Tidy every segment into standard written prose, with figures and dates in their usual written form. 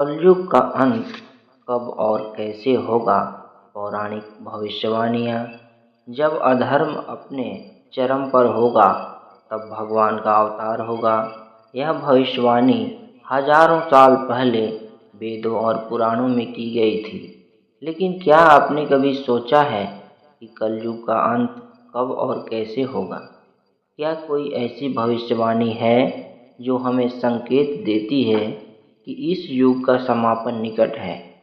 कलयुग का अंत कब और कैसे होगा? पौराणिक भविष्यवाणियाँ। जब अधर्म अपने चरम पर होगा, तब भगवान का अवतार होगा। यह भविष्यवाणी हजारों साल पहले वेदों और पुराणों में की गई थी। लेकिन क्या आपने कभी सोचा है कि कलयुग का अंत कब और कैसे होगा? क्या कोई ऐसी भविष्यवाणी है जो हमें संकेत देती है कि इस युग का समापन निकट है?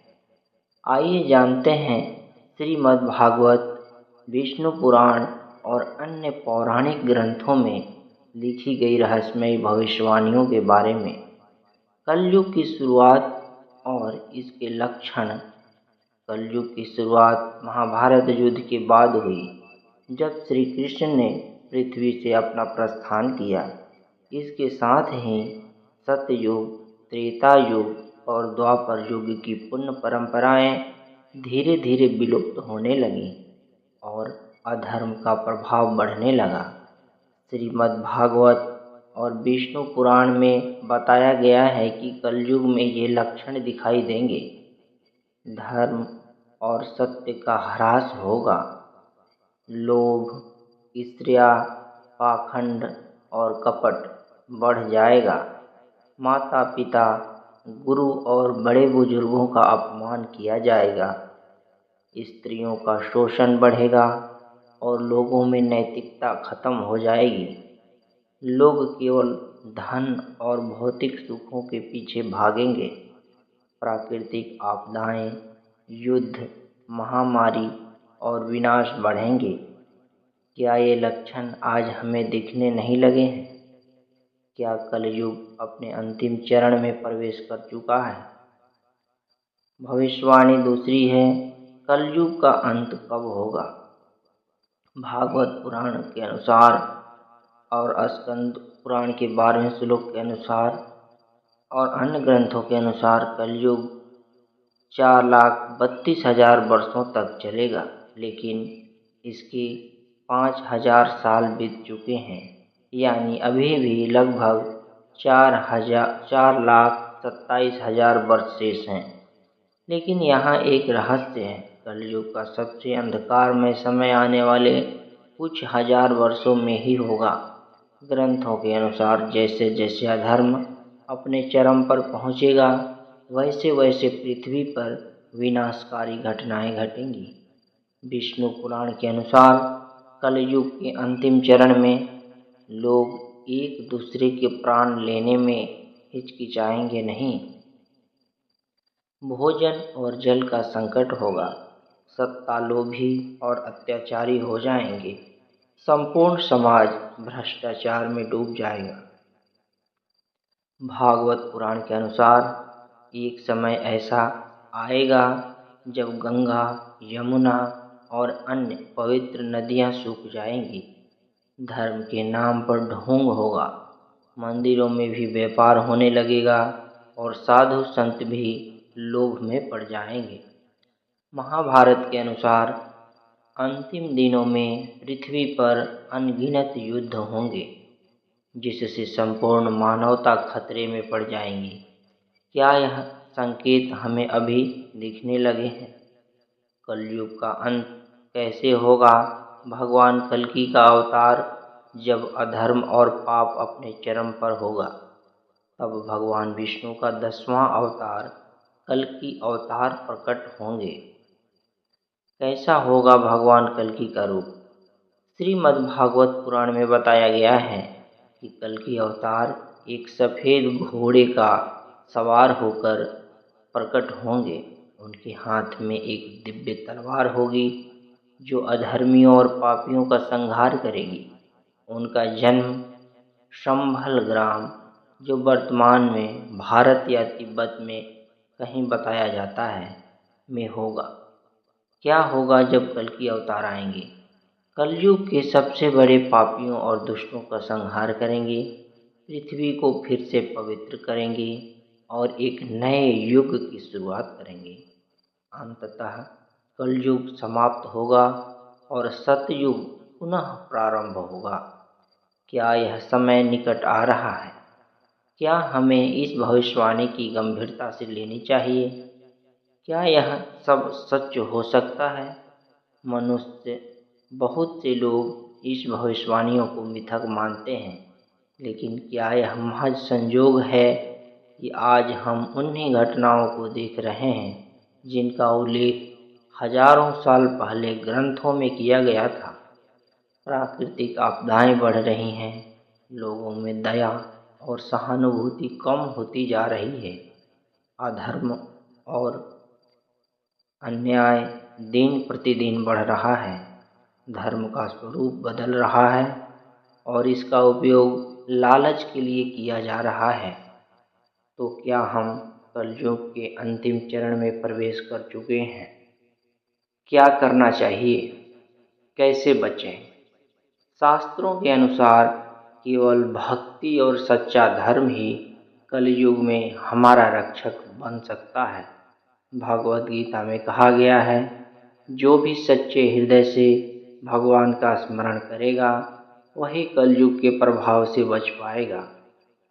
आइए जानते हैं श्रीमद् भागवत, विष्णु पुराण और अन्य पौराणिक ग्रंथों में लिखी गई रहस्यमयी भविष्यवाणियों के बारे में। कलयुग की शुरुआत और इसके लक्षण। कलयुग की शुरुआत महाभारत युद्ध के बाद हुई, जब श्री कृष्ण ने पृथ्वी से अपना प्रस्थान किया। इसके साथ ही सतयुग, त्रेता युग और द्वापर युग की पुण्य परंपराएं धीरे धीरे विलुप्त होने लगीं और अधर्म का प्रभाव बढ़ने लगा। श्रीमद् भागवत और विष्णु पुराण में बताया गया है कि कलयुग में ये लक्षण दिखाई देंगे। धर्म और सत्य का ह्रास होगा। लोभ, ईर्ष्या, पाखंड और कपट बढ़ जाएगा। माता पिता, गुरु और बड़े बुजुर्गों का अपमान किया जाएगा। स्त्रियों का शोषण बढ़ेगा और लोगों में नैतिकता खत्म हो जाएगी। लोग केवल धन और भौतिक सुखों के पीछे भागेंगे। प्राकृतिक आपदाएं, युद्ध, महामारी और विनाश बढ़ेंगे। क्या ये लक्षण आज हमें दिखने नहीं लगे हैं? क्या कलयुग अपने अंतिम चरण में प्रवेश कर चुका है? भविष्यवाणी दूसरी है, कलयुग का अंत कब होगा? भागवत पुराण के अनुसार और स्कंद पुराण के 12वें श्लोक के अनुसार और अन्य ग्रंथों के अनुसार कलयुग 4,32,000 वर्षों तक चलेगा, लेकिन इसके 5,000 साल बीत चुके हैं। यानी अभी भी लगभग 4,27,000 वर्ष शेष हैं। लेकिन यहाँ एक रहस्य है। कलयुग का सबसे अंधकारमय समय आने वाले कुछ हजार वर्षों में ही होगा। ग्रंथों के अनुसार जैसे जैसे अधर्म अपने चरम पर पहुँचेगा, वैसे वैसे पृथ्वी पर विनाशकारी घटनाएं घटेंगी। विष्णु पुराण के अनुसार कलयुग के अंतिम चरण में लोग एक दूसरे के प्राण लेने में हिचकिचाएंगे नहीं। भोजन और जल का संकट होगा। सत्तालोभी और अत्याचारी हो जाएंगे। संपूर्ण समाज भ्रष्टाचार में डूब जाएगा। भागवत पुराण के अनुसार एक समय ऐसा आएगा जब गंगा, यमुना और अन्य पवित्र नदियां सूख जाएंगी। धर्म के नाम पर ढोंग होगा। मंदिरों में भी व्यापार होने लगेगा और साधु संत भी लोभ में पड़ जाएंगे। महाभारत के अनुसार अंतिम दिनों में पृथ्वी पर अनगिनत युद्ध होंगे, जिससे संपूर्ण मानवता खतरे में पड़ जाएंगी। क्या यह संकेत हमें अभी दिखने लगे हैं? कलयुग का अंत कैसे होगा? भगवान कल्कि का अवतार। जब अधर्म और पाप अपने चरम पर होगा, तब भगवान विष्णु का 10वां अवतार कल्कि अवतार प्रकट होंगे। कैसा होगा भगवान कल्कि का रूप? श्रीमद् भागवत पुराण में बताया गया है कि कल्कि अवतार एक सफ़ेद घोड़े का सवार होकर प्रकट होंगे। उनके हाथ में एक दिव्य तलवार होगी जो अधर्मियों और पापियों का संहार करेगी। उनका जन्म शंभल ग्राम, जो वर्तमान में भारत या तिब्बत में कहीं बताया जाता है, में होगा। क्या होगा जब कल्कि अवतार आएंगे? कलयुग के सबसे बड़े पापियों और दुष्टों का संहार करेंगे, पृथ्वी को फिर से पवित्र करेंगे और एक नए युग की शुरुआत करेंगे। अंततः कलयुग समाप्त होगा और सतयुग पुनः प्रारंभ होगा। क्या यह समय निकट आ रहा है? क्या हमें इस भविष्यवाणी की गंभीरता से लेनी चाहिए? क्या यह सब सच हो सकता है? मनुष्य बहुत से लोग इस भविष्यवाणियों को मिथक मानते हैं, लेकिन क्या यह महज संयोग है कि आज हम उन्हीं घटनाओं को देख रहे हैं जिनका उल्लेख हजारों साल पहले ग्रंथों में किया गया था? प्राकृतिक आपदाएं बढ़ रही हैं, लोगों में दया और सहानुभूति कम होती जा रही है, अधर्म और अन्याय दिन प्रतिदिन बढ़ रहा है, धर्म का स्वरूप बदल रहा है और इसका उपयोग लालच के लिए किया जा रहा है। तो क्या हम कलयुग के अंतिम चरण में प्रवेश कर चुके हैं? क्या करना चाहिए? कैसे बचें? शास्त्रों के अनुसार केवल भक्ति और सच्चा धर्म ही कलयुग में हमारा रक्षक बन सकता है। भगवद गीता में कहा गया है, जो भी सच्चे हृदय से भगवान का स्मरण करेगा वही कलयुग के प्रभाव से बच पाएगा।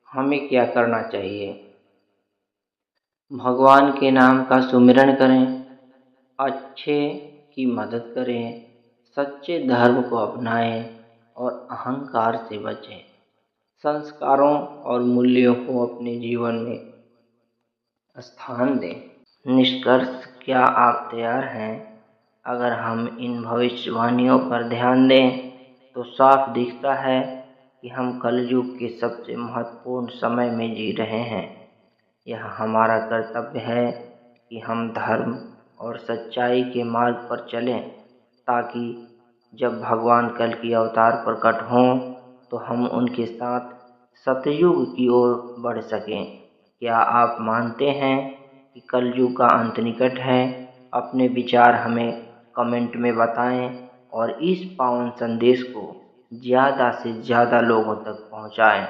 हमें क्या करना चाहिए? भगवान के नाम का सुमिरन करें, अच्छे की मदद करें, सच्चे धर्म को अपनाएं और अहंकार से बचें। संस्कारों और मूल्यों को अपने जीवन में स्थान दें। निष्कर्ष, क्या आप तैयार हैं? अगर हम इन भविष्यवाणियों पर ध्यान दें तो साफ दिखता है कि हम कलयुग के सबसे महत्वपूर्ण समय में जी रहे हैं। यह हमारा कर्तव्य है कि हम धर्म और सच्चाई के मार्ग पर चलें, ताकि जब भगवान कल की अवतार प्रकट हों तो हम उनके साथ सतयुग की ओर बढ़ सकें। क्या आप मानते हैं कि कलयुग का अंत निकट है? अपने विचार हमें कमेंट में बताएं और इस पावन संदेश को ज़्यादा से ज़्यादा लोगों तक पहुंचाएं।